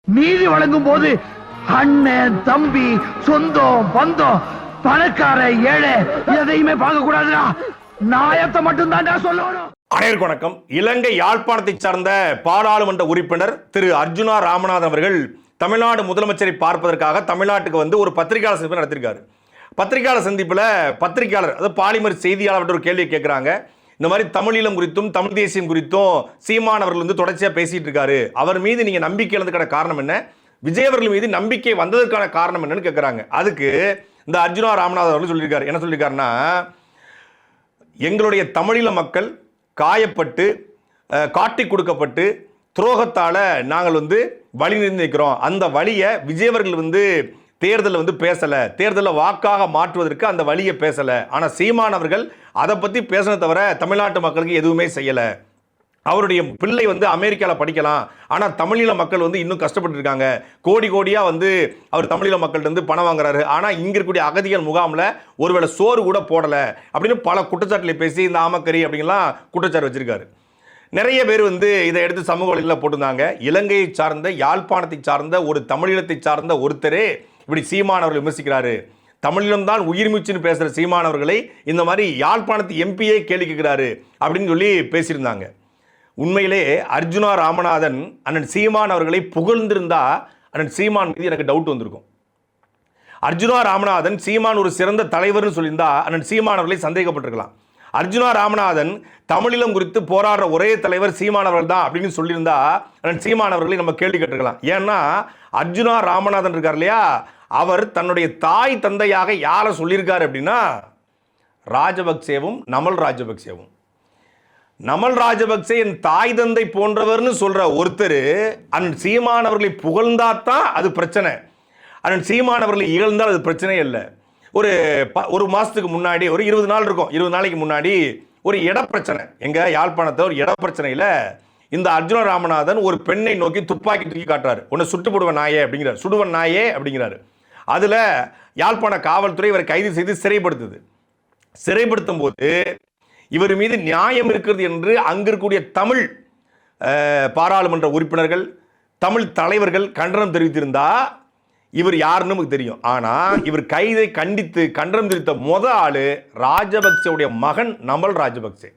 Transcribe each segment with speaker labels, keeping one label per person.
Speaker 1: நீதி வழங்கும் போது அண்ணன் தம்பி சொந்தம் பந்தம் பணக்கார ஏழை எதையுமே பார்க்க கூடாதுடா. நாயத்தை மட்டும் தான் சொல்லணும்.
Speaker 2: அனைவருக்கும் வணக்கம். இலங்கை யாழ்ப்பாணத்தை சார்ந்த பாராளுமன்ற உறுப்பினர் திரு அர்ஜுனா ராமநாதன் அவர்கள் தமிழ்நாடு முதலமைச்சரை பார்ப்பதற்காக தமிழ்நாட்டுக்கு வந்து ஒரு பத்திரிகையாளர் சந்திப்பு நடத்திருக்காரு. பத்திரிகையாளர் சந்திப்பில் பத்திரிகையாளர் அதாவது பாலிமர் செய்தியாளர் ஒரு கேள்வி கேட்குறாங்க. இந்த மாதிரி தமிழீழம் குறித்தும் தமிழ் தேசியம் குறித்தும் சீமான் அவர்கள் வந்து தொடர்ச்சியாக பேசிட்டு இருக்காரு. அவர் மீது நீங்க நம்பிக்கை இழந்ததுக்கான காரணம் என்ன, விஜய் அவர்கள் மீது நம்பிக்கை வந்ததற்கான காரணம் என்னன்னு கேட்குறாங்க. அதுக்கு இந்த அர்ஜுனா ராமநாதன் அவர்கள் சொல்லியிருக்காரு. என்ன சொல்லியிருக்காருன்னா, எங்களுடைய தமிழீழ மக்கள் காயப்பட்டு காட்டி கொடுக்கப்பட்டு துரோகத்தால் நாங்கள் வந்து வழி நிர்ணயிக்கிறோம். அந்த வழியை விஜய் அவர்கள் வந்து தேர்தலில் வந்து பேசலை, தேர்தலில் வாக்காக மாற்றுவதற்கு அந்த வழியை பேசலை. ஆனால் சீமான் அவர்கள் அதை பற்றி பேசின தவிர தமிழ்நாட்டு மக்களுக்கு எதுவுமே செய்யலை. அவருடைய பிள்ளை வந்து அமெரிக்காவில் படிக்கலாம், ஆனால் தமிழீழ மக்கள் வந்து இன்னும் கஷ்டப்பட்டு இருக்காங்க. கோடி கோடியாக வந்து அவர் தமிழீழ மக்கள்கிட்ட வந்து பணம் வாங்குறாரு. ஆனால் இங்கே இருக்கக்கூடிய அகதிகள் முகாமில் ஒருவேளை சோறு கூட போடலை அப்படின்னு பல குற்றச்சாட்டுகளை பேசி இந்த ஆமக்கறி அப்படிங்கலாம் குற்றச்சாட்டு வச்சிருக்காரு. நிறைய பேர் வந்து இதை எடுத்து சமூக வலைகளில் போட்டிருந்தாங்க. இலங்கையை சார்ந்த யாழ்ப்பாணத்தை சார்ந்த ஒரு தமிழீழத்தை சார்ந்த ஒருத்தரே இப்படி சீமான் அவர்கள் விமர்சிக்கிறாரு. தமிழிலம் தான் உயிர் மூச்சுன்னு பேசுகிற சீமான் அவர்களை இந்த மாதிரி யாழ்ப்பாணத்து எம்பியே கேள்வி கேட்கிறாரு அப்படின்னு சொல்லி பேசியிருந்தாங்க. உண்மையிலே அர்ஜுனா ராமநாதன் அண்ணன் சீமான் அவர்களை புகழ்ந்திருந்தா அண்ணன் சீமான் மீது எனக்கு டவுட் வந்திருக்கும். அர்ஜுனா ராமநாதன் சீமான் ஒரு சிறந்த தலைவர்னு சொல்லியிருந்தா அண்ணன் சீமான் அவர்களை சந்தேகப்பட்டிருக்கலாம். அர்ஜுனா ராமநாதன் தமிழிலம் குறித்து போராடுற ஒரே தலைவர் சீமான் அவர்கள் தான் அப்படின்னு சொல்லியிருந்தா அண்ணன் சீமான் அவர்களை நம்ம கேள்வி கேட்டிருக்கலாம். ஏன்னா அர்ஜுனா ராமநாதன் இருக்கார் இல்லையா, அவர் தன்னுடைய தாய் தந்தையாக யாரை சொல்லியிருக்காரு அப்படின்னா ராஜபக்சேவும் நமல் ராஜபக்சேவும். நமல் ராஜபக்சே என் தாய் தந்தை போன்றவர்னு சொல்ற ஒருத்தர் அண்ணன் சீமான் அவர்களை புகழ்ந்தாத்தான் அது பிரச்சனை, அண்ணன் சீமான் அவர்களை இகழ்ந்தால் அது பிரச்சனையே இல்லை. ஒரு மாதத்துக்கு முன்னாடி ஒரு 20 நாள் இருக்கும், 20 நாளைக்கு முன்னாடி ஒரு இட பிரச்சனை, எங்கள் யாழ்ப்பாணத்தை ஒரு இட பிரச்சனையில் இந்த அர்ஜுன ராமநாதன் ஒரு பெண்ணை நோக்கி துப்பாக்கி தூக்கி காட்டுறாரு. ஒன்று சுட்டு போடுவன் நாயே அப்படிங்கிறார், சுடுவன் நாயே அப்படிங்கிறாரு. அதில் யாழ்ப்பாண காவல்துறை இவரை கைது செய்து சிறைப்படுத்துது. சிறைப்படுத்தும் போது இவர் மீது நியாயம் இருக்கிறது என்று அங்கு இருக்கக்கூடிய தமிழ் பாராளுமன்ற உறுப்பினர்கள் தமிழ் தலைவர்கள் கண்டனம் தெரிவித்திருந்தா இவர் யாருன்னு நமக்கு தெரியும். ஆனால் இவர் கைதை கண்டித்து கண்டனம் தெரிவித்த ஆளு ராஜபக்சேவுடைய மகன் நமல் ராஜபக்சே.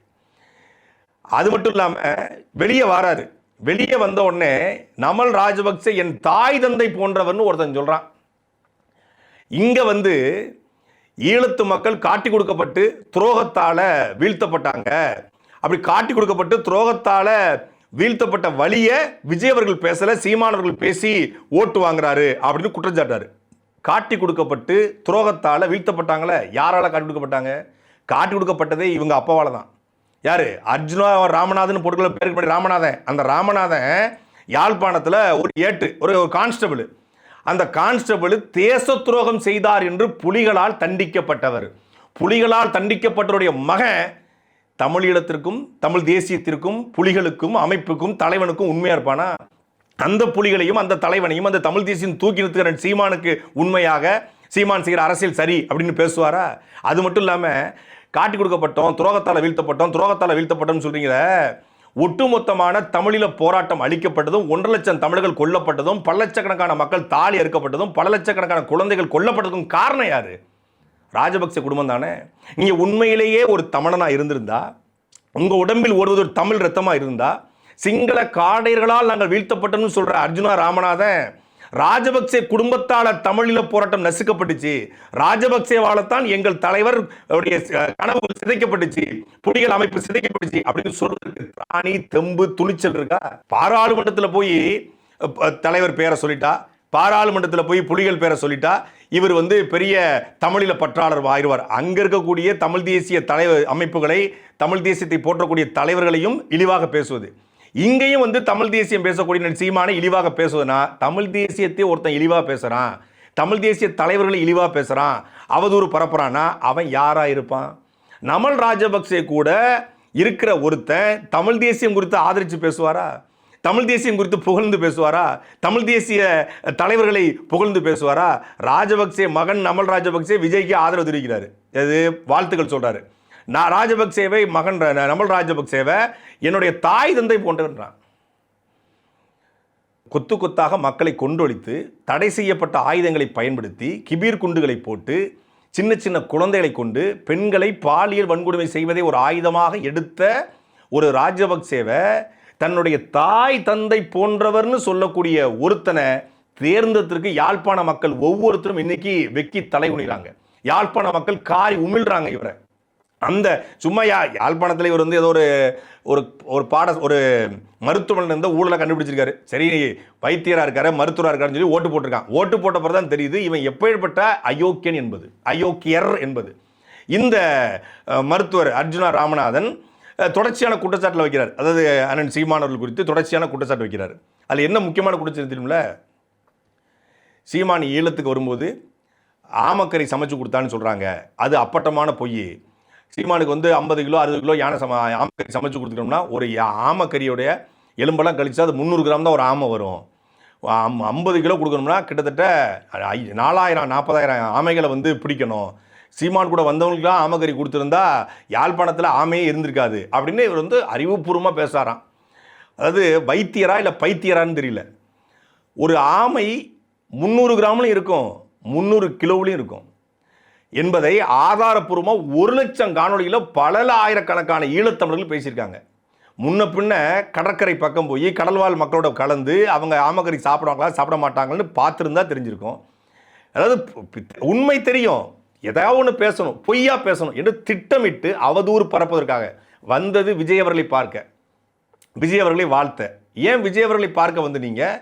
Speaker 2: அது மட்டும் இல்லாமல் வெளியே வராரு. வெளியே வந்த உடனே நமல் ராஜபக்சே என் தாய் தந்தை போன்றவர்னு ஒருத்தன் சொல்றான். இங்க வந்து ஈழத்து மக்கள் காட்டி கொடுக்கப்பட்டு துரோகத்தால வீழ்த்தப்பட்டாங்க. அப்படி காட்டி கொடுக்கப்பட்டு துரோகத்தால வீழ்த்தப்பட்ட வழியை விஜய் அவர்கள் பேசல, சீமான் அவர்கள் பேசி ஓட்டு வாங்குறாரு அப்படின்னு குற்றச்சாட்டாரு. காட்டி கொடுக்கப்பட்டு துரோகத்தால வீழ்த்தப்பட்டாங்களே, யாரால காட்டி கொடுக்கப்பட்டாங்க? காட்டி கொடுக்கப்பட்டதே இவங்க அப்பாவால தான். யாரு? அர்ஜுனா ராமநாதன் போட்டுக்கொள்ள பேருக்கு ராமநாதன். அந்த ராமநாதன் யாழ்ப்பாணத்தில் ஒரு ஒரு கான்ஸ்டபிள். அந்த கான்ஸ்டபிள் தேச துரோகம் செய்தார் என்று புலிகளால் தண்டிக்கப்பட்டவர். புலிகளால் தண்டிக்கப்பட்டவருடைய மகன் தமிழீழத்திற்கும் தமிழ் தேசியத்திற்கும் புலிகளுக்கும் அமைப்புக்கும் தலைவனுக்கும் உண்மையா இருப்பானா? அந்த புலிகளையும் அந்த தலைவனையும் அந்த தமிழ் தேசியம் தூக்கி நிறுத்துகிற சீமானுக்கு உண்மையாக சீமான் செய்கிற அரசியல் சரி அப்படின்னு பேசுவாரா? அது மட்டும் இல்லாமல் காட்டி கொடுக்கப்பட்டோம், துரோகத்தால் வீழ்த்தப்பட்டோம் சொல்றீங்க. ஒட்டுமொத்தமான தமிழீழ போராட்டம் அளிக்கப்பட்டதும் 1.5 லட்சம் தமிழர்கள் கொல்லப்பட்டதும் பல லட்சக்கணக்கான மக்கள் தாலி அறுக்கப்பட்டதும் பல லட்சக்கணக்கான குழந்தைகள் கொல்லப்பட்டதும் காரணம் யாரு? ராஜபக்சே குடும்பம் தானே. நீங்க உண்மையிலேயே ஒரு தமிழனா இருந்திருந்தா, உங்க உடம்பில் ஓடுவது ஒரு தமிழ் ரத்தமா இருந்தா, சிங்கள காடையர்களால் நாங்கள் வீழ்த்தப்பட்டோம்னு சொல்ற அர்ஜுனா ராமநாதன் ராஜபக்சே குடும்பத்தால தமிழீழ போராட்டம் நசுக்கப்பட்டுச்சு, ராஜபக்சேவால்தான் எங்கள் தலைவர் கனவு சிதைக்கப்பட்டுச்சு, புலிகள் அமைப்பு சிதைக்கப்பட்டுச்சு அப்படின்னு சொல்றதுக்கு ராணி தெம்பு துணிச்சல் இருக்கா? பாராளுமன்றத்தில் போய் தலைவர் பேரை சொல்லிட்டா, பாராளுமன்றத்தில் போய் புலிகள் பேரை சொல்லிட்டா இவர் வந்து பெரிய தமிழீழ பற்றாளர் ஆயிடுவார். அங்க இருக்கக்கூடிய தமிழ் தேசிய தலைவர் அமைப்புகளை, தமிழ் தேசியத்தை போற்றக்கூடிய தலைவர்களையும் இழிவாக பேசுவது, இங்கேயும் வந்து தமிழ் தேசியம் பேசக்கூடிய சீமானை இழிவாக பேசுவதுனா, தமிழ் தேசியத்தை ஒருத்தன் இழிவாக பேசுறான், தமிழ் தேசிய தலைவர்களை இழிவாக பேசுறான், அவதூறு பரப்புறான்னா அவன் யாரா இருப்பான்? நமல் ராஜபக்சே கூட இருக்கிற ஒருத்தன் தமிழ் தேசியம் குறித்து ஆதரித்து பேசுவாரா? தமிழ் தேசியம் குறித்து புகழ்ந்து பேசுவாரா? தமிழ் தேசிய தலைவர்களை புகழ்ந்து பேசுவாரா? ராஜபக்சே மகன் நமல் ராஜபக்சே விஜய்க்கு ஆதரவு தெரிவிக்கிறாரு, அது வாழ்த்துக்கள் சொல்றாரு. நான் ராஜபக்சேவை மகன் நமல் ராஜபக்சேவை என்னுடைய தாய் தந்தை போன்றவன்றான். கொத்து கொத்தாக மக்களை கொன்றொழித்து தடை செய்யப்பட்ட ஆயுதங்களை பயன்படுத்தி கிபீர் குண்டுகளை போட்டு சின்ன சின்ன குழந்தைகளை கொண்டு பெண்களை பாலியல் வன்கொடுமை செய்வதை ஒரு ஆயுதமாக எடுத்த ஒரு ராஜபக்சேவை தன்னுடைய தாய் தந்தை போன்றவர்னு சொல்லக்கூடிய ஒருத்தனை தேர்ந்ததற்கு யாழ்ப்பாண மக்கள் ஒவ்வொருத்தரும் இன்னைக்கு வெக்கி தலை குனிறாங்க. யாழ்ப்பாண மக்கள் காரி உமிழ்றாங்க இவரை. அந்த சும்மா யாழ்ப்பாணத்தில் இவர் வந்து ஏதோ ஒரு மருத்துவமனையில் இருந்த ஊழலை கண்டுபிடிச்சிருக்காரு. சரி, வைத்தியராக இருக்காரு, மருத்துவராக இருக்காருன்னு சொல்லி ஓட்டு போட்டிருக்கான். ஓட்டு போட்ட பிறகு தான் தெரியுது இவன் எப்பேற்பட்ட அயோக்கியர் என்பது. இந்த மருத்துவர் அர்ஜுனா ராமநாதன் தொடர்ச்சியான குற்றச்சாட்டில் வைக்கிறார். அதாவது அண்ணன் சீமானவர்கள் குறித்து தொடர்ச்சியான குற்றச்சாட்டு வைக்கிறார். அதில் என்ன முக்கியமான குற்றச்சாட்டு தெரியுமில்ல? சீமான் ஈழத்துக்கு வரும்போது ஆமக்கறி சமைச்சு கொடுத்தான்னு சொல்கிறாங்க. அது அப்பட்டமான பொய். சீமானுக்கு வந்து 50 கிலோ 60 கிலோ ஆமக்கறி சமைச்சு கொடுத்துட்டோம்னா ஒரு ஆமக்கறியோடைய எலும்பெல்லாம் கழிச்சா அது 300 கிராம் தான் ஒரு ஆமை வரும். 50 கிலோ கொடுக்கணும்னா கிட்டத்தட்ட 4000-40,000 ஆமைகளை வந்து பிடிக்கணும். சீமான் கூட வந்தவங்களுக்குலாம் ஆமக்கறி கொடுத்துருந்தா யாழ்ப்பாணத்தில் ஆமையே இருந்திருக்காது அப்படின்னு இவர் வந்து அறிவுபூர்வமாக பேசுகிறாராம். அதாவது வைத்தியரா இல்லை பைத்தியரான்னு தெரியல. ஒரு ஆமை 300 கிராம்லையும் இருக்கும், 300 கிலோவிலையும் இருக்கும் என்பதை ஆதாரப்பூர்வமாக 1,00,000 காணொலியில் பல ஆயிரக்கணக்கான ஈழத்தமிழர்கள் பேசியிருக்காங்க. முன்ன பின்ன கடற்கரை பக்கம் போய் கடல்வாழ் மக்களோட கலந்து அவங்க ஆமக்கறி சாப்பிடுவாங்களா சாப்பிட மாட்டாங்கன்னு பார்த்துருந்தா தெரிஞ்சிருக்கும். அதாவது உண்மை தெரியும், ஏதாவது ஒன்று பேசணும், பொய்யா பேசணும் என்று திட்டமிட்டு அவதூறு பரப்புவதற்காக வந்தது விஜய் அவர்களை பார்க்க, விஜய் அவர்களை வாழ்த்த. ஏன் விஜய் அவர்களை பார்க்க வந்து நீங்கள்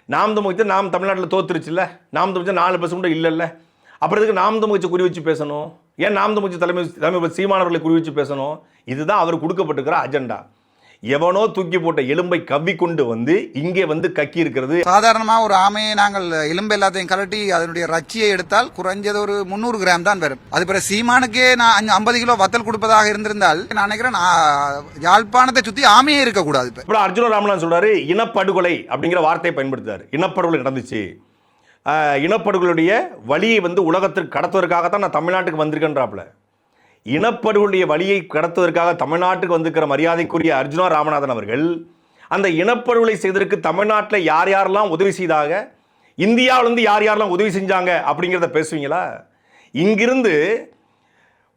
Speaker 2: நாம் தமிழ் நாம் தமிழ்நாட்டில் தோத்துருச்சுல்ல, நாம் தமிழ் 4% இல்லைல்ல, அப்புறத்துக்கு நாம் தமிழ் குறி வச்சு பேசணும்? ஏன் நாம் தமிழ் தலைமை சீமானவர்களை குறி வச்சு பேசணும்? இதுதான் அவர் கொடுக்கப்பட்டிருக்கிற அஜெண்டா. எவனோ தூக்கி போட்ட எலும்பை கவ்வி கொண்டு வந்து இங்கே வந்து கக்கி இருக்கிறது.
Speaker 3: சாதாரணமாக ஒரு ஆமையை நாங்கள் எலும்பு எல்லாத்தையும் கலட்டி அதனுடைய ரச்சியை எடுத்தால் குறைஞ்சது ஒரு 300 கிராம் தான் வரும். அது பிறகு சீமானுக்கே நான் 50 கிலோ வத்தல் கொடுப்பதாக இருந்திருந்தால் நான் நினைக்கிறேன் யாழ்ப்பாணத்தை சுற்றி ஆமையே இருக்கக்கூடாது.
Speaker 2: இப்போ அர்ஜுன ராமநாதன் சொல்றாரு இனப்படுகொலை அப்படிங்கிற வார்த்தையை பயன்படுத்தாரு. இனப்படுகொலை நடந்துச்சு, இனப்படுகொலையுடைய வழியை வந்து உலகத்திற்கு கடத்துவதற்காகத்தான் நான் தமிழ்நாட்டுக்கு வந்திருக்கேன்றாப்புல. இனப்படுகொலைய வழியை கடத்துவதற்காக தமிழ்நாட்டுக்கு வந்திருக்கிற மரியாதைக்குரிய அர்ஜுனா ராமநாதன் அவர்கள் அந்த இனப்படுகொலை செய்வதற்கு தமிழ்நாட்டில் யார் யாரெல்லாம் உதவி செய்தாக, இந்தியாவிலிருந்து யார் யாரெல்லாம் உதவி செஞ்சாங்க அப்படிங்கிறத பேசுவீங்களா? இங்கிருந்து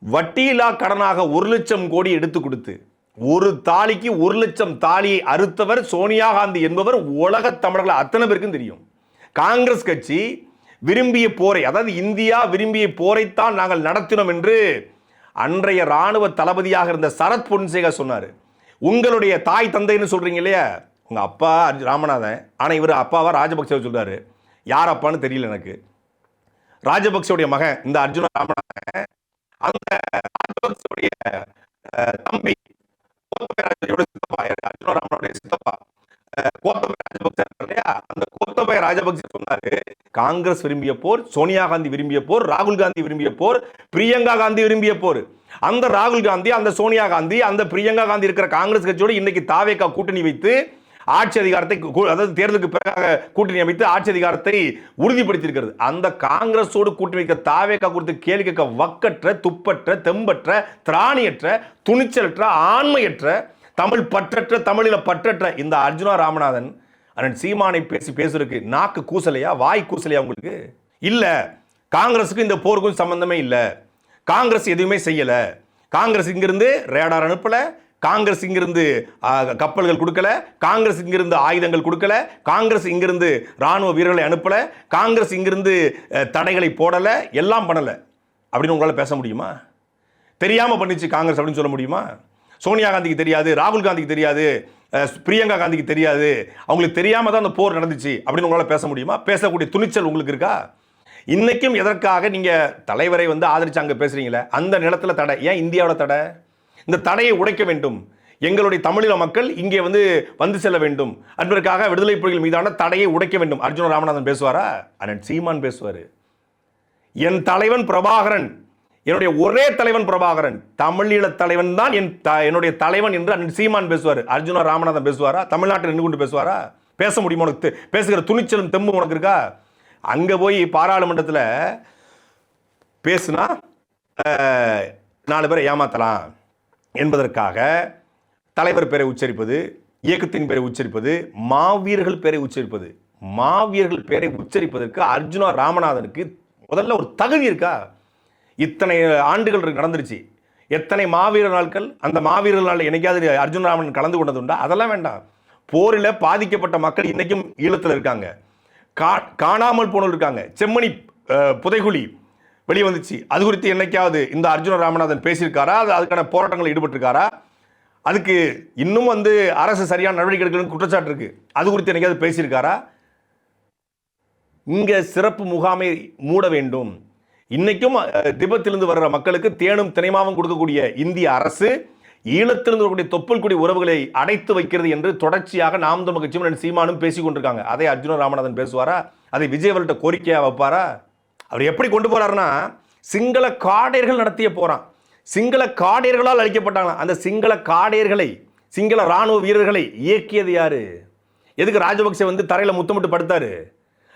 Speaker 2: வட்டியில்லா கடனாக 1,00,000 கோடி எடுத்து கொடுத்து ஒரு தாலிக்கு 1,00,000 தாலியை அறுத்தவர் சோனியா காந்தி என்பவர் உலக தமிழர்கள் அத்தனை பேருக்கும் தெரியும். காங்கிரஸ் கட்சி விரும்பிய போரை, அதாவது இந்தியா விரும்பிய போரைத்தான் நாங்கள் நடத்தினோம் என்று அன்றைய ராணுவ தளபதியாக இருந்த சரத் பொன்சேகா சொன்னார். உங்களுடைய தாய் தந்தைன்னு சொல்றீங்க இல்லையா, உங்க அப்பா ராமநாதன், ஆனால் இவர் அப்பாவா ராஜபக்சே சொல்றாரு. யார் அப்பான்னு தெரியல எனக்கு. ராஜபக்சேவுடைய மகன் இந்த அர்ஜுன ராமநாதன், அந்த ராஜபக்சேவுடைய தம்பி அர்ஜுன ராமனுடைய சித்தப்பா கோத்தபய ராஜபக்சே இல்லையா, அந்த கோத்தபய ராஜபக்சே சொன்னாரு காங்கிரஸ் விரும்பிய போர், சோனியா காந்தி விரும்பிய போர், ராகுல் காந்தி விரும்பிய போர், பிரியங்கா காந்தி விரும்பிய போர். அந்த ராகுல் காந்தி, அந்த சோனியா காந்தி, அந்த பிரியங்கா காந்தி இருக்கிற காங்கிரஸ் கட்சியோடு இன்னைக்கு தாவேகா கூட்டணி வைத்து ஆட்சி அதிகாரத்தை, அதாவது தேர்தலுக்கு பிறகு கூட்டணி அமைத்து ஆட்சி அதிகாரத்தை உறுதிப்படுத்தியிருக்கிறது. அந்த காங்கிரஸோடு கூட்டணி வைக்க தாவேகா கொடுத்து கேள்வி கேட்க வக்கற்ற, துப்பற்ற, தெம்பற்ற, திராணியற்ற, துணிச்சலற்ற, ஆண்மையற்ற, தமிழ் பற்றற்ற, தமிழில பற்றற்ற இந்த அர்ஜுனா ராமநாதன் அண்ணன் சீமானை பேசுறதுக்கு நாக்கு கூசலையா, வாய் கூசலையா உங்களுக்கு? இல்ல, காங்கிரஸுக்கு இந்த போருக்கும் சம்பந்தமே இல்லை, காங்கிரஸ் எதுவுமே செய்யல, காங்கிரஸ் இங்கிருந்து ரேடார் அனுப்பல, காங்கிரஸ் இங்கிருந்து கப்பல்கள் கொடுக்கல, காங்கிரஸ் இங்கிருந்து ஆயுதங்கள் கொடுக்கல, காங்கிரஸ் இங்கிருந்து ராணுவ வீரர்களை அனுப்பல, காங்கிரஸ் இங்கிருந்து தடைகளை போடல, எல்லாம் பண்ணல அப்படின்னு உங்களால பேச முடியுமா? தெரியாம பண்ணிச்சு காங்கிரஸ் அப்படின்னு சொல்ல முடியுமா? சோனியா காந்திக்கு தெரியாது, ராகுல் காந்திக்கு தெரியாது, பிரியங்கா காந்திக்கு தெரியாது, அவங்களுக்கு தெரியாம தான் அந்த போர் நடந்துச்சு அப்படின்னு உங்களால பேச முடியுமா? பேசக்கூடிய துணிச்சல் உங்களுக்கு இருக்கா? இன்னைக்கும் எதற்காக நீங்க தலைவரை வந்து ஆதரிச்சு அங்க பேசுறீங்களே, அந்த நிலத்துல தடை ஏன் இந்தியாவோட தடை? இந்த தடையை உடைக்க வேண்டும், எங்களுடைய தமிழீழ மக்கள் இங்கே வந்து செல்ல வேண்டும் என்பதற்காக விடுதலை புலிகள் மீதான தடையை உடைக்க வேண்டும். அர்ஜுன ராமநாதன் பேசுவாரா? அண்ணன் சீமான் பேசுவாரு. என் தலைவன் பிரபாகரன், என்னுடைய ஒரே தலைவன் பிரபாகரன், தமிழீழ தலைவன் தான் என்னுடைய தலைவன் என்று அண்ணன் சீமான் பேசுவார். அர்ஜுனா ராமநாதன் பேசுவாரா? தமிழ்நாட்டில் நின்று கொண்டு பேசுவாரா? பேச முடியுமா? உனக்கு பேசுகிற துணிச்சலும் தெம்பு உனக்கு இருக்கா? அங்க போய் பாராளுமன்றத்தில் பேசுனா 4 பேரை ஏமாத்தலாம் என்பதற்காக தலைவர் பேரை உச்சரிப்பது, இயக்கத்தின் பெயரை உச்சரிப்பது, மாவீரர்கள் பெயரை உச்சரிப்பது. மாவீரர்கள் பெயரை உச்சரிப்பதற்கு அர்ஜுனா ராமநாதனுக்கு முதல்ல ஒரு தகுதி இருக்கா? இத்தனை ஆண்டுகள் நடந்துருச்சு, எத்தனை மாவீரர் நாட்கள், அந்த மாவீரர் நாள் என்னைக்காவது அர்ஜுன ராமன் கலந்து கொண்டது உண்டா? அதெல்லாம் வேண்டாம். போரில் பாதிக்கப்பட்ட மக்கள் இன்னைக்கும் ஈழத்தில் இருக்காங்க, காணாமல் போனவர்கள் இருக்காங்க. செம்மணி புதைகுழி வெளியே வந்துச்சு, அது குறித்து என்னைக்காவது இந்த அர்ஜுன ராமநாதன் பேசியிருக்காரா? அதுக்கான போராட்டங்கள் ஈடுபட்டிருக்காரா? அதுக்கு இன்னும் அரசு சரியான நடவடிக்கை எடுக்கணும்னு குற்றச்சாட்டு இருக்கு, அது குறித்து என்னைக்காவது பேசியிருக்காரா? இங்க சிறப்பு முகாமை மூட வேண்டும். இன்னைக்கும் திபத்திலிருந்து வர்ற மக்களுக்கு தேனும் தினைமாவும் கொடுக்கக்கூடிய இந்திய அரசு ஈழத்திலிருந்து வரக்கூடிய தொப்புள் குடி உறவுகளை அடைத்து வைக்கிறது என்று தொடர்ச்சியாக நாம் தமிழர் கட்சியும் சீமானும் பேசிக் கொண்டிருக்காங்க. அதை அர்ஜுன ராமநாதன் பேசுவாரா? அதை விஜய் அவர்கிட்ட கோரிக்கையா வைப்பாரா? அவர் எப்படி கொண்டு போறாருன்னா, சிங்கள காடையர்கள் நடத்திய போறான், சிங்கள காடையர்களால் அழிக்கப்பட்டாங்க. அந்த சிங்கள காடையர்களை, சிங்கள ராணுவ வீரர்களை இயக்கியது யாரு? எதுக்கு ராஜபக்சே தரையில முத்தமிட்டு படுத்தாரு?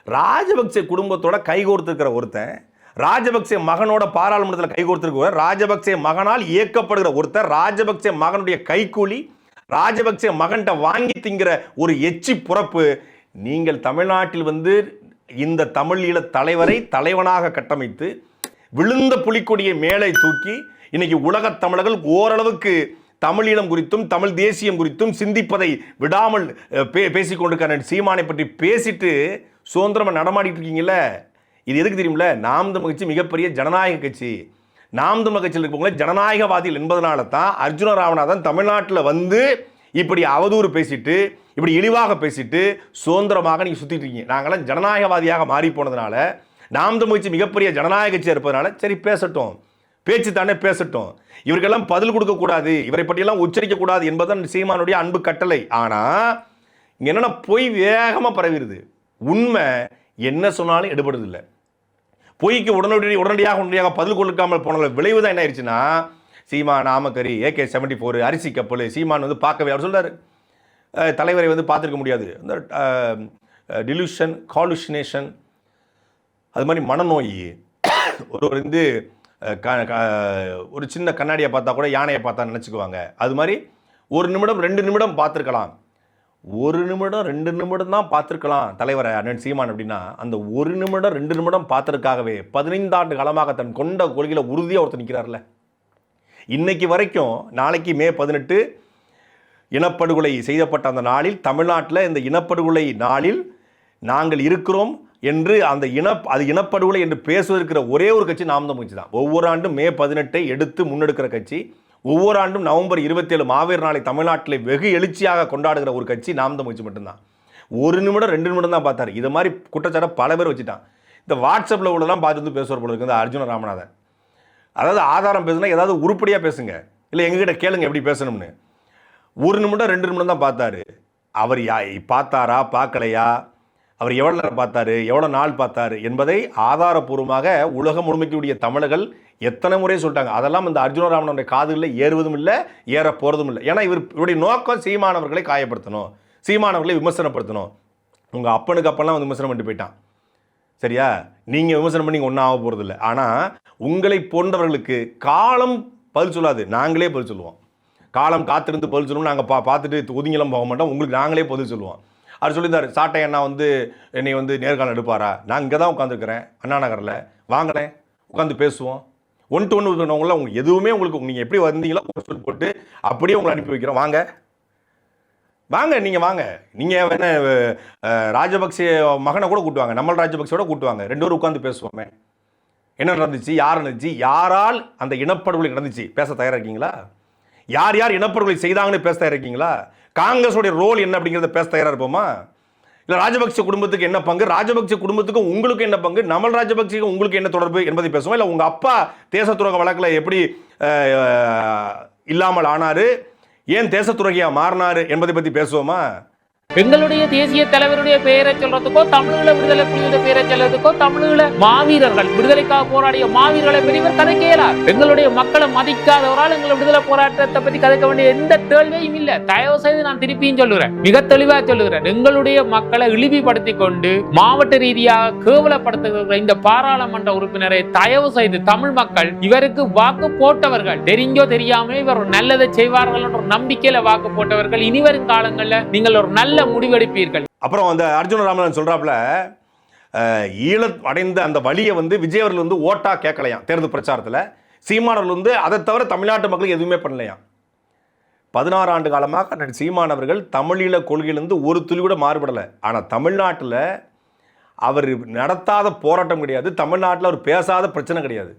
Speaker 2: ராஜபக்சே குடும்பத்தோட கைகோர்த்திருக்கிற ஒருத்தன், ராஜபக்சே மகனோட பாராளுமன்றத்தில் கைகோர்த்திருக்கிற, ராஜபக்சே மகனால் இயக்கப்படுகிற ஒருத்தர், ராஜபக்சே மகனுடைய கைக்கூலி, ராஜபக்சே மகன்கிட்ட வாங்கி திங்கிற ஒரு எச்சி புறப்பு. நீங்கள் தமிழ்நாட்டில் இந்த தமிழ் ஈழ தலைவரை தலைவனாக கட்டமைத்து விழுந்த புலிக்கொடியை மேலே தூக்கி இன்னைக்கு உலகத் தமிழர்கள் ஓரளவுக்கு தமிழீழம் குறித்தும் தமிழ் தேசியம் குறித்தும் சிந்திப்பதை விடாமல் பேசிக் கொண்டிருக்காரு. சீமானை பற்றி பேசிட்டு சுதந்திரமா நடமாடிட்டு இருக்கீங்கல்ல, இது எதுக்கு தெரியுமில்ல? நாம் தமிழர் கட்சி மிகப்பெரிய ஜனநாயக கட்சி. நாம் தமிழர் கட்சியில் இருக்கவங்களே ஜனநாயகவாதிகள் என்பதனால தான் அர்ஜுன ராமநாதன் தமிழ்நாட்டில் இப்படி அவதூறு பேசிட்டு, இப்படி இழிவாக பேசிட்டு சுதந்திரமாக நீங்க சுத்திட்டு இருக்கீங்க. நாங்களாம் ஜனநாயகவாதியாக மாறி போனதுனால, நாம் தமிழர் கட்சி மிகப்பெரிய ஜனநாயக கட்சியாக இருப்பதனால சரி பேசட்டும், பேச்சு தானே பேசட்டும், இவருக்கெல்லாம் பதில் கொடுக்க கூடாது, இவரை பற்றியெல்லாம் உச்சரிக்க கூடாது என்பதுதான் சீமானுடைய அன்பு கட்டளை. ஆனா இங்க என்னன்னா பொய் வேகமா பரவிடுது, உண்மை என்ன சொன்னாலும் எடுபடுது இல்லை. பொய்க்கு உடனடியாக பதில் கொடுக்காமல் போன விளைவு தான் என்ன ஆயிடுச்சுன்னா, சீமான் நாமக்கரி AK-74 அரிசி கப்பல், சீமான் பார்க்கவே, அவர் சொல்றாரு தலைவரை பார்த்துருக்க முடியாது, இந்த டிலூஷன் காலுஷினேஷன், அது மாதிரி மனநோய். ஒரு ஒரு சின்ன கண்ணாடியை பார்த்தா கூட யானையை பார்த்தா நினச்சிக்குவாங்க. அது மாதிரி 1 நிமிடம் 2 நிமிடம் பார்த்துருக்கலாம், 1 நிமிடம் 2 நிமிடம் தான் பார்த்துருக்கலாம் தலைவரை அண்ணன் சீமான். அப்படின்னா அந்த 1 நிமிடம் 2 நிமிடம் பார்த்ததுக்காகவே 15 ஆண்டு காலமாக தன் கொண்ட கொள்கையில உறுதியாக ஒருத்தர் நிற்கிறார்ல. இன்னைக்கு வரைக்கும், நாளைக்கு மே 18 இனப்படுகொலை செய்யப்பட்ட அந்த நாளில், தமிழ்நாட்டில் இந்த இனப்படுகொலை நாளில் நாங்கள் இருக்கிறோம் என்று அது இனப்படுகொலை என்று பேசுவதற்கிற ஒரே ஒரு கட்சி நாம் தமிழர் கட்சி தான். ஒவ்வொரு ஆண்டும் மே 18 எடுத்து முன்னெடுக்கிற கட்சி, ஒவ்வொரு ஆண்டும் நவம்பர் 27 மாவீரர் நாளை தமிழ்நாட்டில் வெகு எழுச்சியாக கொண்டாடுகிற ஒரு கட்சி நாம் தமிழர் கட்சி மட்டும்தான். 1 நிமிடம் 2 நிமிடம் தான் பார்த்தாரு. இது மாதிரி குற்றச்சாட்டை பல பேர் வச்சுட்டான். இந்த வாட்ஸ்அப்பில் உள்ளதான் பார்த்து பேசுவார் போல இருக்கு இந்த அர்ஜுன ராமநாதன். அதாவது ஆதாரம் பேசுனா ஏதாவது உருப்படியாக பேசுங்க, இல்லை எங்ககிட்ட கேளுங்க எப்படி பேசணும்னு. 1 நிமிடம் 2 நிமிடம் தான் பார்த்தாரு. அவர் பார்த்தாரா பார்க்கலையா, அவர் எவ்வளோ நேரம் பார்த்தாரு, எவ்வளோ நாள் பார்த்தாரு என்பதை ஆதாரப்பூர்வமாக உலகம் முழுமைக்குரிய தமிழர்கள் எத்தனை முறை சொல்லிட்டாங்க. அதெல்லாம் இந்த அர்ஜுன ராமனுடைய காதுகளில் ஏறுவதும் இல்லை, ஏற போகிறதும் இல்லை. ஏன்னா இவருடைய நோக்கம் சீமானவர்களை காயப்படுத்தணும், சீமானவர்களை விமர்சனப்படுத்தணும். உங்கள் அப்பனுக்கு அப்பெல்லாம் விமர்சனம் பண்ணிட்டு போயிட்டான், சரியா? நீங்கள் விமர்சனம் பண்ணி ஒன்றும் ஆக போகிறது இல்லை. ஆனால் உங்களை போன்றவர்களுக்கு காலம் பதில் சொல்லாது, நாங்களே பதில் சொல்லுவோம். காலம் காத்திருந்து பதில் சொல்லுவோம். நாங்கள் பார்த்துட்டு ஒதுங்கலாம் போக மாட்டோம், உங்களுக்கு நாங்களே பதில் சொல்லுவோம். அவர் சொல்லியிருந்தார், சாட்டை அண்ணா என்னை நேர்காணல் எடுப்பாரா? நான் இங்கே தான் உட்காந்துருக்கிறேன் அண்ணா நகரில், வாங்கினேன் உட்காந்து பேசுவோம். 1 to 1 இருக்கிறவங்கள உங்களுக்கு எதுவுமே உங்களுக்கு நீங்கள் எப்படி வந்தீங்களோ சொல்லி போட்டு அப்படியே உங்களை அனுப்பி வைக்கிறோம். வாங்க வாங்க நீங்கள் வாங்க. நீங்கள் என்ன ராஜபக்சே மகனை கூட கூட்டுவாங்க, நம்மள் ராஜபக்சோட கூட்டுவாங்க, 2 பேரும் உட்காந்து பேசுவோமே. என்ன நடந்துச்சு, யார் நடந்துச்சு, யாரால் அந்த இனப்படுகொலை நடந்துச்சு பேச தயாராக இருக்கீங்களா? யார் யார் இனப்படுகொலை செய்தாங்கன்னு பேச தயாராக இருக்கீங்களா? காங்கிரஸோடைய ரோல் என்ன அப்படிங்கிறத பேச தயாராக இருப்போமா? இல்லை ராஜபக்சே குடும்பத்துக்கு என்ன பங்கு, ராஜபக்சே குடும்பத்துக்கும் உங்களுக்கு என்ன பங்கு, நமல் ராஜபக்சேக்கும் உங்களுக்கு என்ன தொடர்பு என்பதை பேசுவோம். இல்லை உங்கள் அப்பா தேச துரோக வழக்கில் எப்படி இல்லாமல் ஆனார், ஏன் தேச துரோகியாக மாறினார் என்பதை பற்றி பேசுவோமா?
Speaker 4: எங்களுடைய தேசிய தலைவருடைய பெயரை சொல்றதுக்கோ, தமிழீழ விடுதலை புலிகளுடைய பெயரை சொல்றதுக்கோ, தமிழீழ மாவீரர்கள் விடுதலைக்காக போராடிய மாவீரர்களை பெரியவர் கதைக்க இயலாது. எங்களுடைய மக்களை மதிக்காதவரால் எங்களை விடுதலை போராட்டத்தை பற்றி கதைக்க வேண்டிய எந்த தேவையும் இல்லை. தயவு செய்து நான் திருப்பியும் சொல்லுறேன், மிக தெளிவா சொல்லுகிறேன். எங்களுடைய மக்களை இழிவுபடுத்தி கொண்டு மாவட்ட ரீதியாக கேவலப்படுத்துகிற இந்த பாராளுமன்ற உறுப்பினரை தயவு செய்து தமிழ் மக்கள் இவருக்கு வாக்கு போட்டவர்கள், தெரிஞ்சோ தெரியாம இவர் நல்லதை செய்வார்கள் என்ற நம்பிக்கையில வாக்கு போட்டவர்கள். இனிவரும் காலங்களில் நீங்கள் ஒரு நல்ல முடிவெடுப்பீர்கள்.
Speaker 2: அப்புறம் அந்த அர்ஜுன ராமன் சொல்றாப்புல ஈழ அடைந்த அந்த வழியை வந்து விஜய் அவர்கள் வந்து ஓட்டா கேட்கலையாம் தேர்தல் பிரச்சாரத்தில். சீமானவர்கள் வந்து அதை தவிர தமிழ்நாட்டு மக்களுக்கு எதுவுமே பண்ணலையாம். 16 ஆண்டு காலமாக சீமானவர்கள் தமிழீழ கொள்கையிலிருந்து ஒரு துளி கூட மாறுபடலை. ஆனால் தமிழ்நாட்டில் அவர் நடத்தாத போராட்டம் கிடையாது, தமிழ்நாட்டில் அவர் பேசாத பிரச்சனை கிடையாது.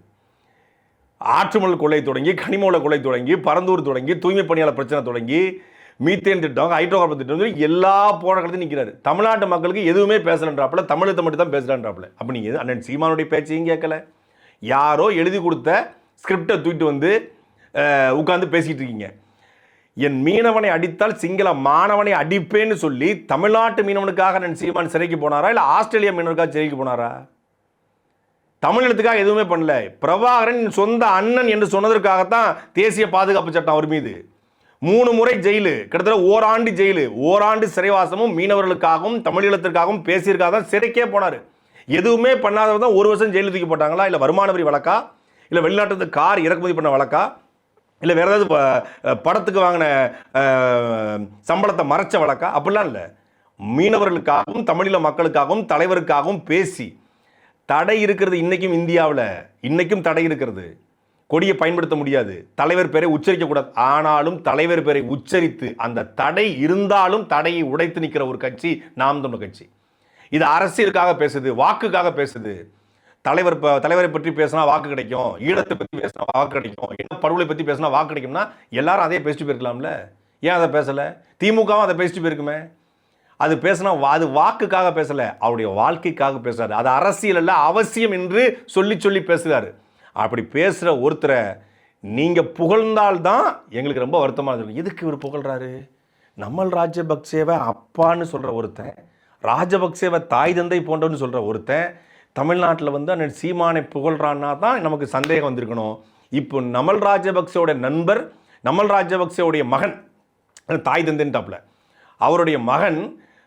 Speaker 2: ஆற்றுமல் கொள்ளை தொடங்கி, கனிமூல கொள்ளை தொடங்கி, பரந்தூர் தொடங்கி, தூய்மை பணியாளர் பிரச்சனை தொடங்கி, மீத்தேன் திட்டம், ஹைட்ரோ கார்பன் திட்டம், எல்லா போராட்டத்தையும் நிற்கிறாரு. தமிழ்நாட்டு மக்களுக்கு எதுவுமே பேசலன்றாப்புல, தமிழத்தை மட்டும் தான் பேசலன்றாப்புல. அப்போ நீங்கள் அண்ணன் சீமானுடைய பேச்சையும் கேட்கல, யாரோ எழுதி கொடுத்த ஸ்கிரிப்டை தூக்கிட்டு வந்து உட்காந்து பேசிகிட்டு இருக்கீங்க. என் மீனவனை அடித்தால் சிங்கள மாணவனை அடிப்பேன்னு சொல்லி தமிழ்நாட்டு மீனவனுக்காக அண்ணன் சீமான் சிறைக்கு போனாரா, இல்லை ஆஸ்திரேலியா மீனவனுக்காக சிறைக்கு போனாரா? தமிழினத்துக்காக எதுவுமே பண்ணல. பிரபாகரன் சொந்த அண்ணன் என்று சொன்னதற்காகத்தான் தேசிய பாதுகாப்பு சட்டம் அவர் மீது 3 முறை ஜெயிலு, கிட்டத்தட்ட ஓராண்டு ஜெயிலு, ஓராண்டு சிறைவாசமும் மீனவர்களுக்காகவும் தமிழீழத்திற்காகவும் பேசியிருக்காக தான் சிறைக்கே போனார். எதுவுமே பண்ணாதவர் தான் 1 வருஷம் ஜெயிலு தூக்கி போட்டாங்களா, இல்லை வருமான வரி வழக்கா, இல்லை வெளிநாட்டு கார் இறக்குமதி பண்ண வழக்கா, இல்லை வேற ஏதாவது படத்துக்கு வாங்கின சம்பளத்தை மறைச்ச வழக்கா? அப்படிலாம் இல்லை. மீனவர்களுக்காகவும் தமிழீழ மக்களுக்காகவும் தலைவருக்காகவும் பேசி தடை இருக்கிறது. இன்னைக்கும் இந்தியாவில் இன்னைக்கும் தடை இருக்கிறது. கொடியை பயன்படுத்த முடியாது, தலைவர் பேரை உச்சரிக்கக்கூடாது. ஆனாலும் தலைவர் பேரை உச்சரித்து அந்த தடை இருந்தாலும் தடையை உடைத்து நிற்கிற ஒரு கட்சி நாம் தமிழர் கட்சி. இது அரசியலுக்காக பேசுது, வாக்குக்காக பேசுது. தலைவரை பற்றி பேசினா வாக்கு கிடைக்கும், ஈழத்தை பற்றி பேசினா வாக்கு கிடைக்கும், என்ன படுகொலை பற்றி பேசினா வாக்கு கிடைக்கும்னா எல்லாரும் அதே பேசிட்டு போயிருக்கலாம்ல. ஏன் அதை பேசலை? திமுகவும் அதை பேசிட்டு போயிருக்குமே. அது பேசினா அது வாக்குக்காக பேசலை, அவருடைய வாழ்க்கைக்காக பேசுறாரு. அது அரசியல் அல்ல, அவசியம் என்று சொல்லி சொல்லி பேசுகிறாரு. அப்படி பேசுகிற ஒருத்தரை நீங்கள் புகழ்ந்தால்தான் எங்களுக்கு ரொம்ப வருத்தமாக இருக்கும். எதுக்கு இவர் புகழ்றாரு? நம்மள் ராஜபக்சேவை அப்பான்னு சொல்கிற ஒருத்தன், ராஜபக்சேவை தாய் தந்தை போன்றவன்னு சொல்கிற ஒருத்தன் தமிழ்நாட்டில் வந்து அண்ணன் சீமானை புகழ்றான்னா தான் நமக்கு சந்தேகம் வந்திருக்கணும். இப்போ நமல் ராஜபக்சேவோட நண்பர், நமல் ராஜபக்சேவுடைய மகன், தாய் தந்தைன்ட்டாப்ல, அவருடைய மகன்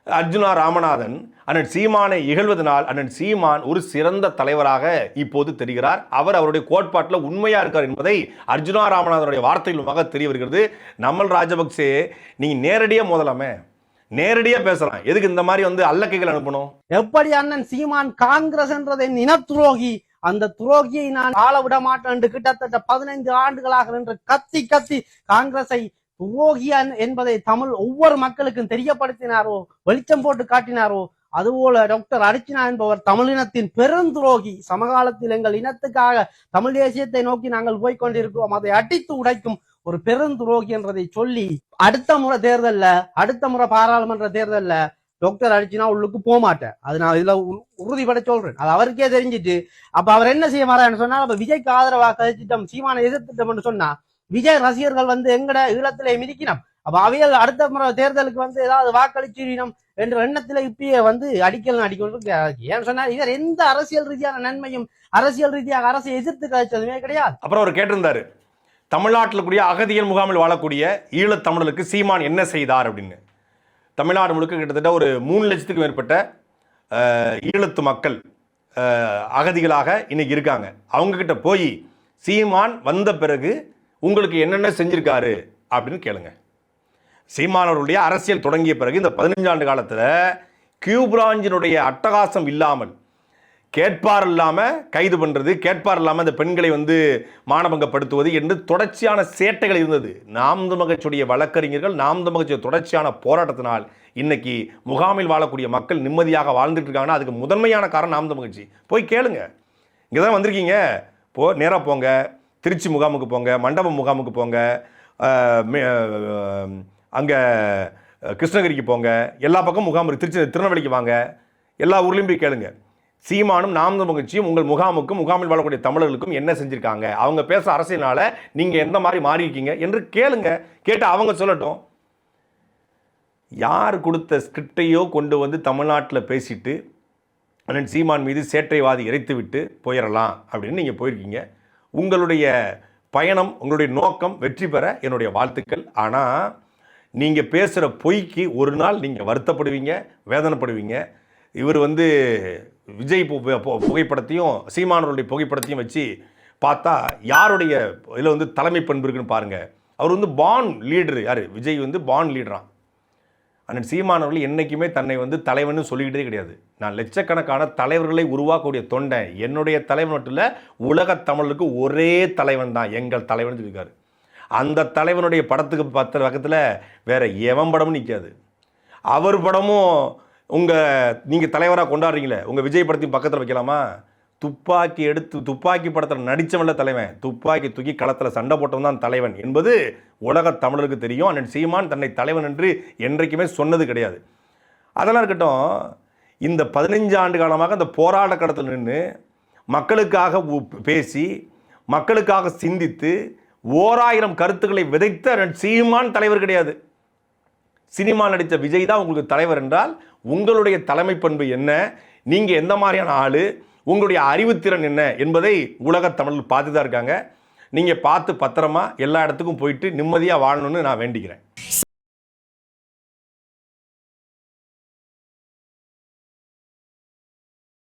Speaker 2: அர்ஜுனா ராமநாதன் அண்ணன் சீமானை இகழ்வதனால் அண்ணன் சீமான் ஒரு சிறந்த தலைவராக இப்போது தெரிகிறார். அவர் அவருடைய கோட்பாட்டில் உண்மையா இருக்கார் என்பதை அர்ஜுனா ராமநாதனுடைய வார்த்தைகள் மூலமாக தெரிய வருகிறது. நமல் ராஜபக்சே நீங்க நேரடியாக மோதலாமே, நேரடியா பேசலாம். எதுக்கு இந்த மாதிரி வந்து அல்லக்கைகள் அனுப்பணும்?
Speaker 5: எப்படி அண்ணன் சீமான் காங்கிரஸ் என்றதை இனத்துரோகி, அந்த துரோகியை நான் ஆள விட மாட்டேன் என்று கிட்டத்தட்ட 15 ஆண்டுகளாக என்று கத்தி கத்தி காங்கிரஸை துரோகியன் என்பதை தமிழ் ஒவ்வொரு மக்களுக்கும் தெரியப்படுத்தினாரோ, வெளிச்சம் போட்டு காட்டினாரோ, அதுபோல டாக்டர் அர்ச்சனா என்பவர் தமிழினத்தின் பெருந்துரோகி. சமகாலத்தில் எங்கள் இனத்துக்காக தமிழ் தேசியத்தை நோக்கி நாங்கள் போய்கொண்டிருக்கிறோம், அதை அடித்து உடைக்கும் ஒரு பெருந்துரோகி என்றதை சொல்லி அடுத்த முறை பாராளுமன்ற தேர்தல்ல டாக்டர் அர்ச்சனா உள்ளுக்கு போக மாட்டேன். அது நான் இதுல உறுதிப்பட சொல்றேன். அது அவருக்கே தெரிஞ்சிட்டு அப்ப அவர் என்ன செய்ய மாறான்னு சொன்னா, அப்ப விஜய்க்கு ஆதரவா கழிச்சிட்டோம், சீமான எதிர்த்திட்டம் சொன்னா விஜய் ரசிகர்கள் வந்து எங்கட ஈழத்திலே மிதிக்கணும், அப்ப அவையில் அடுத்த முறை தேர்தலுக்கு வந்து ஏதாவது வாக்களிச்சிடணும் என்ற எண்ணத்துல இப்பயே வந்து அடிக்கொண்டு ஏன்னு சொன்னா இவர் எந்த அரசியல் ரீதியான நன்மையும் அரசியல் ரீதியாக அரசை எதிர்த்து கழிச்சதுமே கிடையாது.
Speaker 2: அப்புறம் அவர் கேட்டிருந்தாரு, தமிழ்நாட்டில் கூடிய அகதிகள் முகாமில் வாழக்கூடிய ஈழத் தமிழர்களுக்கு சீமான் என்ன செய்தார் அப்படின்னு. தமிழ்நாடு முழுக்க கிட்டத்தட்ட ஒரு 3 லட்சத்துக்கு மேற்பட்ட ஈழத்து மக்கள் அகதிகளாக இன்னைக்கு இருக்காங்க. அவங்க கிட்ட போய் சீமான் வந்த பிறகு உங்களுக்கு என்னென்ன செஞ்சிருக்காரு அப்படின்னு கேளுங்க. சீமானவருடைய அரசியல் தொடங்கிய பிறகு இந்த 15 ஆண்டு காலத்தில் கியூ பிராஞ்சினுடைய அட்டகாசம் இல்லாமல், கேட்பார் இல்லாமல் கைது பண்ணுறது, கேட்பார் இல்லாமல் இந்த பெண்களை வந்து மானபங்கப்படுத்துவது என்று தொடர்ச்சியான சேட்டைகள் இருந்தது. நாம் தமிழர் கட்சியுடைய வழக்கறிஞர்கள், நாம் தமிழர் கட்சியுடைய தொடர்ச்சியான போராட்டத்தினால் இன்னைக்கு முகாமில் வாழக்கூடிய மக்கள் நிம்மதியாக வாழ்ந்துட்டு இருக்காங்கன்னா அதுக்கு முதன்மையான காரணம் நாம் தமிழர் கட்சி. போய் கேளுங்க. இங்கே தான் வந்திருக்கீங்க, நேராக போங்க, திருச்சி முகாமுக்கு போங்க, மண்டபம் முகாமுக்கு போங்க, அங்கே கிருஷ்ணகிரிக்கு போங்க, எல்லா பக்கம் முகாம் திருச்சி திருநெல்வேலிக்கு வாங்க, எல்லா ஊர்லேயும் போய் கேளுங்க. சீமானும் நாம் தமிழர் கட்சியும் உங்கள் முகாமுக்கும் முகாமில் வாழக்கூடிய தமிழர்களுக்கும் என்ன செஞ்சுருக்காங்க, அவங்க பேச அரசியனால நீங்கள் எந்த மாதிரி மாறி இருக்கீங்க என்று கேளுங்க. கேட்டு அவங்க சொல்லட்டும். யார் கொடுத்த ஸ்கிரிப்டையோ கொண்டு வந்து தமிழ்நாட்டில் பேசிட்டு அண்ணன் சீமான் மீது சேற்றைவாதி இறைத்து விட்டு போயிடலாம் அப்படின்னு நீங்கள் போயிருக்கீங்க. உங்களுடைய பயணம், உங்களுடைய நோக்கம் வெற்றி பெற என்னுடைய வாழ்த்துக்கள். ஆனால் நீங்கள் பேசுகிற பொய்க்கு ஒரு நாள் நீங்கள் வருத்தப்படுவீங்க, வேதனைப்படுவீங்க. இவர் வந்து விஜய் புகைப்படத்தையும் சீமானவருடைய புகைப்படத்தையும் வச்சு பார்த்தா யாருடைய இதில் வந்து தலைமை பண்பு இருக்குன்னு பாருங்கள். அவர் வந்து பான் லீடரு. யார்? விஜய் வந்து பான் லீடரான். அண்ணன் சீமானவர்கள் என்றைக்குமே தன்னை வந்து தலைவன் சொல்லிக்கிட்டே கிடையாது. நான் லட்சக்கணக்கான தலைவர்களை உருவாக்கக்கூடிய தொண்டை. என்னுடைய தலைவன் மட்டும் இல்லை, உலகத் தமிழுக்கு ஒரே தலைவன் தான் எங்கள் தலைவன் சொல்லியிருக்காரு. அந்த தலைவனுடைய படத்துக்கு பக்கத்தில் வேற எவன் படமும் நிற்காது. அவர் படமும் நீங்கள் தலைவராக கொண்டாடுறீங்களே, உங்கள் விஜய் படத்தையும் பக்கத்தில் வைக்கலாமா? துப்பாக்கி எடுத்து துப்பாக்கி படத்தில் நடித்தவன்ல தலைவன், துப்பாக்கி தூக்கி களத்தில் சண்டை போட்டவன் தான் தலைவன் என்பது உலக தமிழருக்கு தெரியும். அண்ணன் சீமான் தன்னை தலைவன் என்று என்றைக்குமே சொன்னது கிடையாது. அதெல்லாம் இருக்கட்டும். இந்த 15 ஆண்டு காலமாக இந்த போராட்ட களத்தில் நின்று மக்களுக்காக பேசி மக்களுக்காக சிந்தித்து 1000 கருத்துக்களை விதைத்த அண்ணன் சீமான் தலைவர் கிடையாது. சினிமா நடித்த விஜய் தான் உங்களுக்கு தலைவர் என்றால் உங்களுடைய தலைமை பண்பு என்ன, நீங்கள் எந்த மாதிரியான ஆள், உங்களுடைய அறிவுத்திறன் என்ன என்பதை உலகத் தமிழ் பார்த்து தான் இருக்காங்க. நீங்கள் பார்த்து பத்திரமா எல்லா இடத்துக்கும் போயிட்டு நிம்மதியாக வாழணும்னு நான் வேண்டிக்கிறேன்.